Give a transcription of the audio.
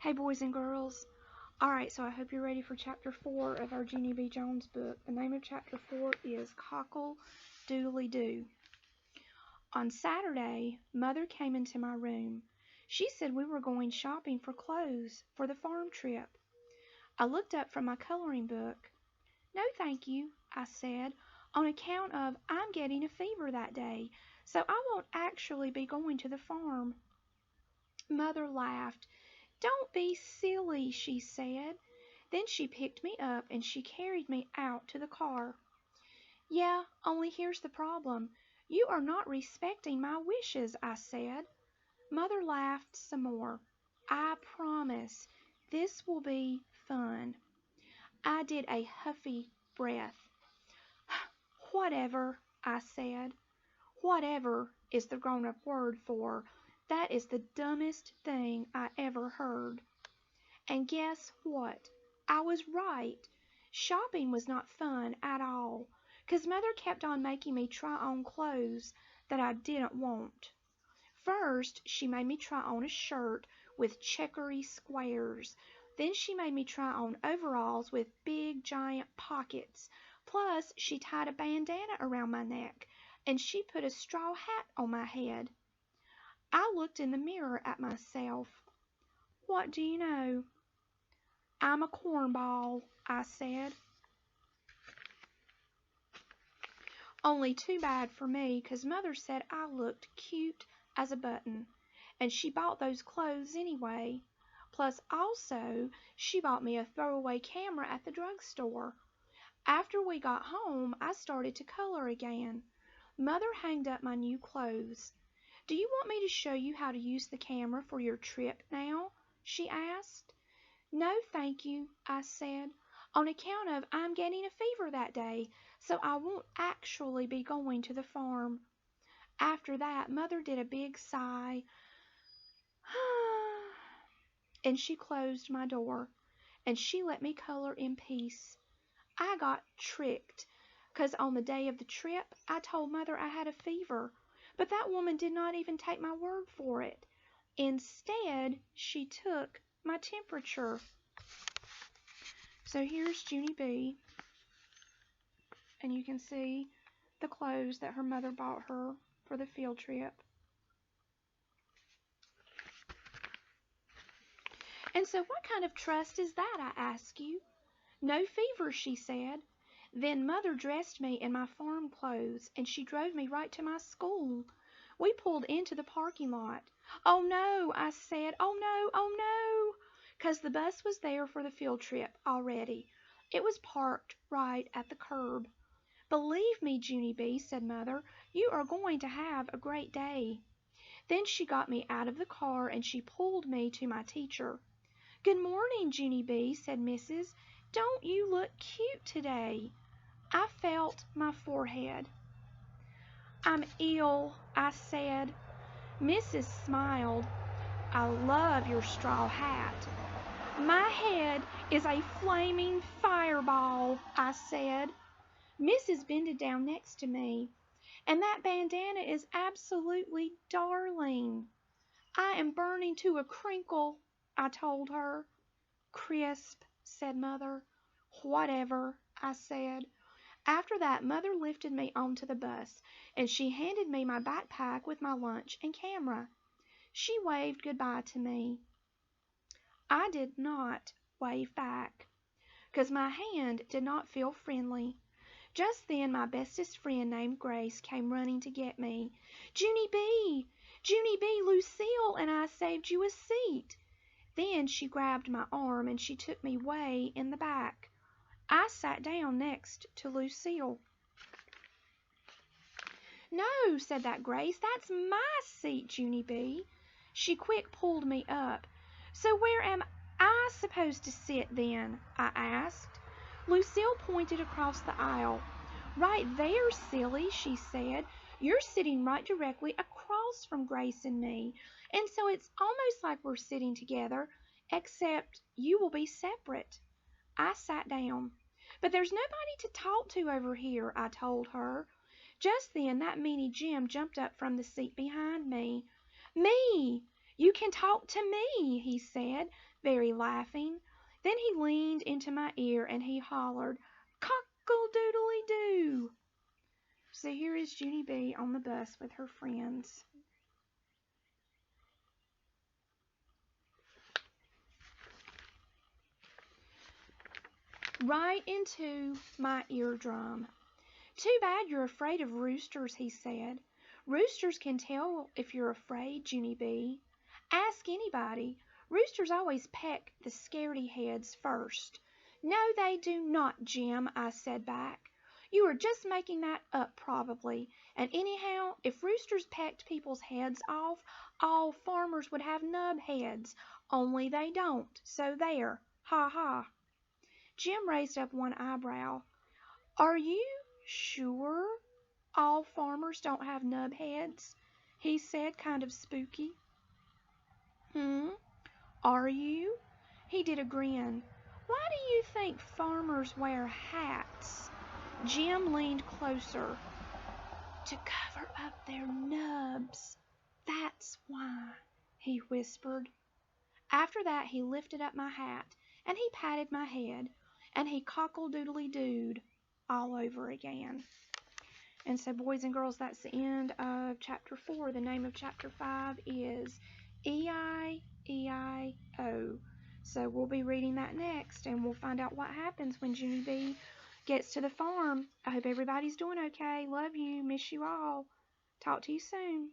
Hey, boys and girls. Alright, so I hope you're ready for Chapter 4 of our Junie B. Jones book. The name of Chapter 4 is Cockle Doodly Doo. On Saturday, Mother came into my room. She said we were going shopping for clothes for the farm trip. I looked up from my coloring book. No, thank you, I said, on account of I'm getting a fever that day, so I won't actually be going to the farm. Mother laughed. Don't be silly, she said. Then she picked me up and she carried me out to the car. Yeah, only here's the problem. You are not respecting my wishes, I said. Mother laughed some more. I promise this will be fun. I did a huffy breath. Whatever, I said. Whatever is the grown-up word for that is the dumbest thing I ever heard. And guess what? I was right. Shopping was not fun at all, 'cause Mother kept on making me try on clothes that I didn't want. First, she made me try on a shirt with checkery squares. Then she made me try on overalls with big giant pockets. Plus, she tied a bandana around my neck, and she put a straw hat on my head. I looked in the mirror at myself. What do you know? I'm a cornball, I said. Only too bad for me, 'cause Mother said I looked cute as a button, and she bought those clothes anyway. Plus, also, she bought me a throwaway camera at the drugstore. After we got home, I started to color again. Mother hanged up my new clothes. Do you want me to show you how to use the camera for your trip now? She asked. No, thank you, I said, on account of I'm getting a fever that day, so I won't actually be going to the farm. After that, Mother did a big sigh, and she closed my door, and she let me color in peace. I got tricked, 'cause on the day of the trip, I told Mother I had a fever, but that woman did not even take my word for it. Instead, she took my temperature. So here's Junie B, and you can see the clothes that her mother bought her for the field trip. And so what kind of trust is that, I ask you? No fever, she said. Then Mother dressed me in my farm clothes, and she drove me right to my school. We pulled into the parking lot. Oh no, I said, oh no, 'cause the bus was there for the field trip already. It was parked right at the curb. Believe me, Junie B, said Mother, you are going to have a great day. Then she got me out of the car and she pulled me to my teacher. Good morning, Junie B, said Mrs. Don't you look cute today? I felt my forehead. I'm ill, I said. Mrs. smiled. I love your straw hat. My head is a flaming fireball, I said. Mrs. bended down next to me. And that bandana is absolutely darling. I am burning to a crinkle, I told her. Crisp, said Mother. Whatever, I said. After that, Mother lifted me onto the bus, and she handed me my backpack with my lunch and camera. She waved goodbye to me. I did not wave back, 'cause my hand did not feel friendly. Just then my bestest friend named Grace came running to get me. Junie B, Lucille and I saved you a seat. Then she grabbed my arm and she took me way in the back. I sat down next to Lucille. No, said that Grace, that's my seat, Junie B. She quick pulled me up. So where am I supposed to sit then? I asked. Lucille pointed across the aisle. Right there, silly, she said. You're sitting right directly across from Grace and me, and so it's almost like we're sitting together, except you will be separate. I sat down. But there's nobody to talk to over here, I told her. Just then that meanie Jim jumped up from the seat behind me. Me! You can talk to me," he said, very laughing. Then he leaned into my ear and he hollered, "Cockle-doodly-doo!" So here is Junie B on the bus with her friends. Right into my eardrum. "Too bad you're afraid of roosters," he said. "Roosters can tell if you're afraid, Junie B. Ask anybody. Roosters always peck the scaredy heads first." "No, they do not, Jim," I said back. "You are just making that up probably. And anyhow, if roosters pecked people's heads off, all farmers would have nub heads. Only they don't. So there. Ha ha." Jim raised up one eyebrow. "Are you sure all farmers don't have nub heads?" he said, kind of spooky. Are you?" He did a grin. "Why do you think farmers wear hats?" Jim leaned closer. "To cover up their nubs. That's why," he whispered. After that he lifted up my hat, and he patted my head, and he cockle-doodly-dooed all over again. And so, boys and girls, that's the end of Chapter 4. The name of Chapter 5 is E-I-E-I-O. So we'll be reading that next, and we'll find out what happens when Junie B gets to the farm. I hope everybody's doing okay. Love you. Miss you all. Talk to you soon.